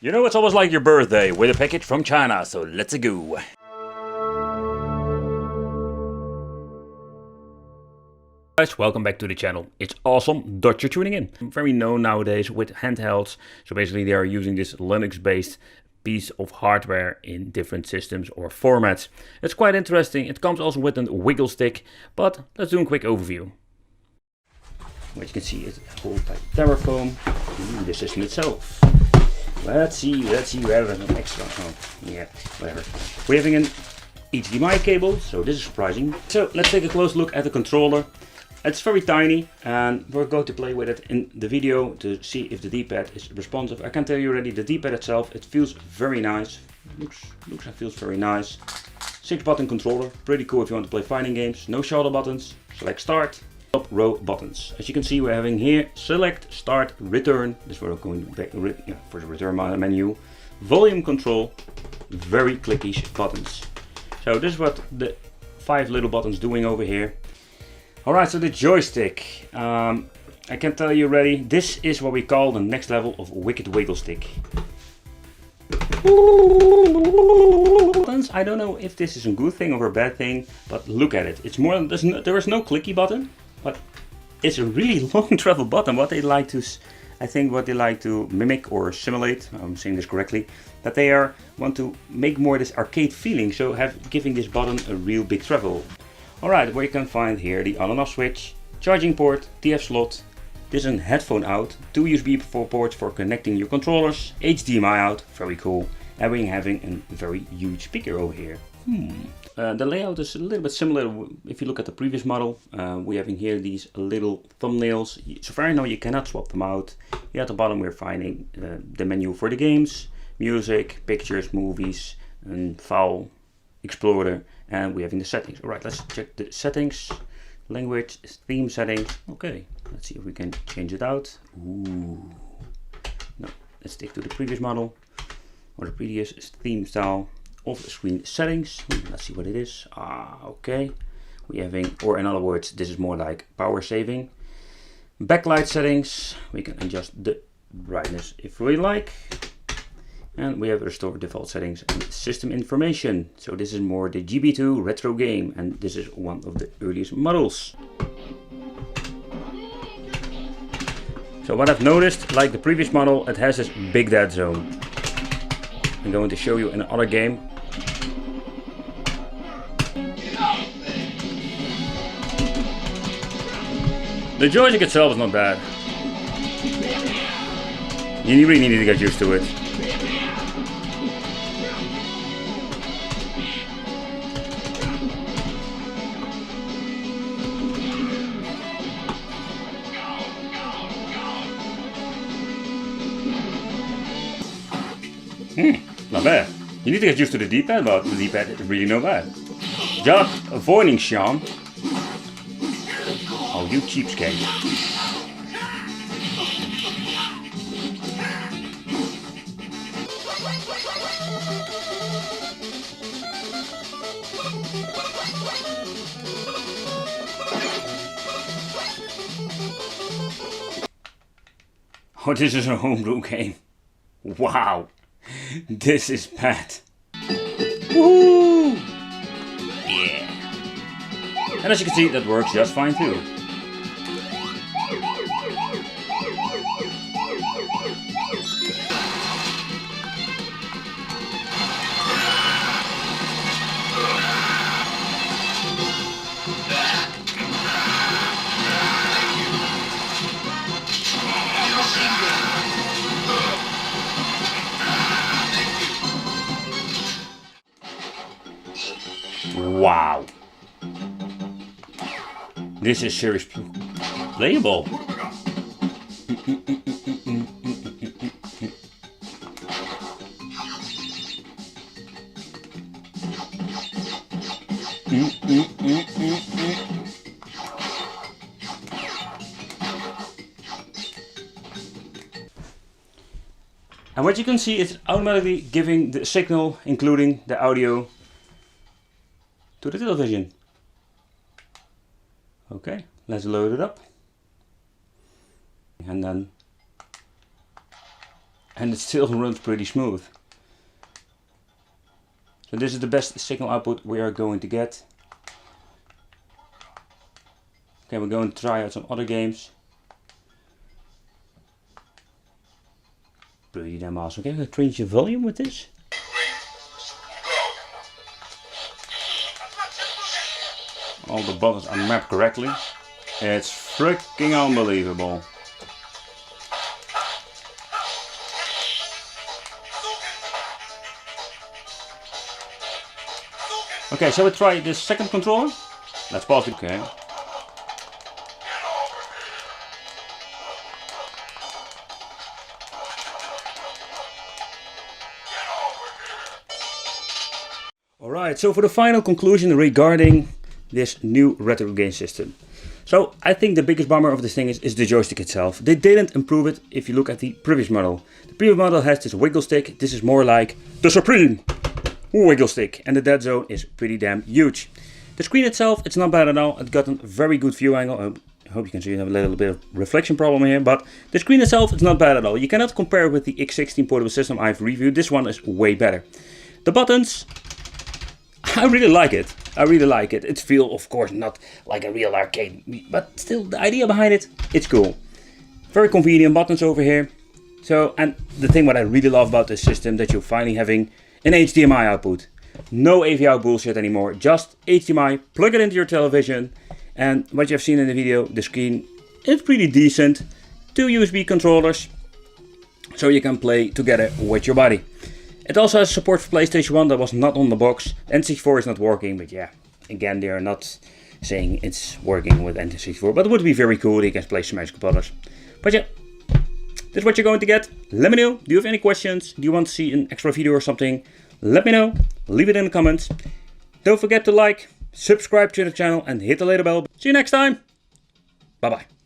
You know, it's almost like your birthday with a package from China, so let's go. Guys, welcome back to the channel. It's awesome that you're tuning in. Very known nowadays with handhelds. So basically they are using this Linux-based piece of hardware in different systems or formats. It's quite interesting. It comes also with a wiggle stick, but let's do a quick overview. What you can see is held by styrofoam. The system itself. Let's see, we have an extra, yeah, whatever. We're having an HDMI cable, so this is surprising. So let's take a close look at the controller. It's very tiny and we're going to play with it in the video to see if the D-pad is responsive. I can tell you already, the D-pad itself, it feels very nice. Looks and feels very nice. 6-button controller, pretty cool if you want to play fighting games. No shoulder buttons, select start. Top row buttons. As you can see, we're having here select, start, return. This is where we're going back for the return menu. Volume control, very clicky buttons. So this is what the 5 little buttons doing over here. Alright, so the joystick. I can tell you already, this is what we call the next level of wicked wiggle stick. I don't know if this is a good thing or a bad thing, but look at it. It's more. There is no clicky button. But it's a really long travel button. What they like to, I think, what they like to mimic or simulate. I'm saying this correctly. That they want to make more this arcade feeling. So giving this button a real big travel. All right, where you can find here the on and off switch, charging port, TF slot. This is a headphone out, 2 USB ports for connecting your controllers, HDMI out, very cool. And we're having a very huge speaker over here. The layout is a little bit similar if you look at the previous model. We're having here these little thumbnails. So far I know you cannot swap them out. Here at the bottom we're finding the menu for the games, music, pictures, movies, and file, explorer, and we're having the settings. Alright, let's check the settings. Language, theme settings. Okay, let's see if we can change it out. Ooh. No, let's stick to the previous model or the previous theme style. Off-screen settings. Let's see what it is. Okay. We're having, or in other words, this is more like power saving. Backlight settings. We can adjust the brightness if we like. And we have restore default settings and system information. So this is more the GB2 retro game, and this is one of the earliest models. So what I've noticed, like the previous model, it has this big dead zone. I'm going to show you in another game. The joystick itself is not bad. You really need to get used to it. Not bad. You need to get used to the D-pad, but the D-pad is really not bad. Just avoiding Sean. Oh, you cheapskate. Oh, this is a homebrew game. Wow. This is bad. Woo! Yeah. And as you can see, that works just fine too. Wow. This is seriously playable. And what you can see is automatically giving the signal, including the audio, to the television. Okay, let's load it up. And then and it still runs pretty smooth. So this is the best signal output we are going to get. Okay, we're going to try out some other games. Pretty damn awesome. Okay, I'm going to change the volume with this. All the buttons are mapped correctly. It's freaking unbelievable. Okay, shall we try this second controller? Let's pause it. Okay. Alright, so for the final conclusion regarding this new retro game system. So I think the biggest bummer of this thing is the joystick itself. They didn't improve it if you look at the previous model. The previous model has this wiggle stick. This is more like the Supreme wiggle stick, and the dead zone is pretty damn huge. The screen itself, it's not bad at all. It's got a very good view angle. I hope you can see I have a little bit of reflection problem here, but the screen itself is not bad at all. You cannot compare it with the X16 portable system I've reviewed. This one is way better. The buttons, I really like it. I really like it. It feels, of course, not like a real arcade, but still the idea behind it, it's cool. Very convenient buttons over here. So, and the thing what I really love about this system, that you're finally having an HDMI output. No AV out bullshit anymore, just HDMI, plug it into your television, and what you have seen in the video, the screen is pretty decent. 2 USB controllers, so you can play together with your buddy. It also has support for PlayStation 1 that was not on the box. N64 is not working, but yeah, again, they are not saying it's working with N64, but it would be very cool. You can play some Magic Brothers. But yeah, this is what you're going to get. Let me know. Do you have any questions? Do you want to see an extra video or something? Let me know. Leave it in the comments. Don't forget to like, subscribe to the channel, and hit the little bell. See you next time. Bye bye.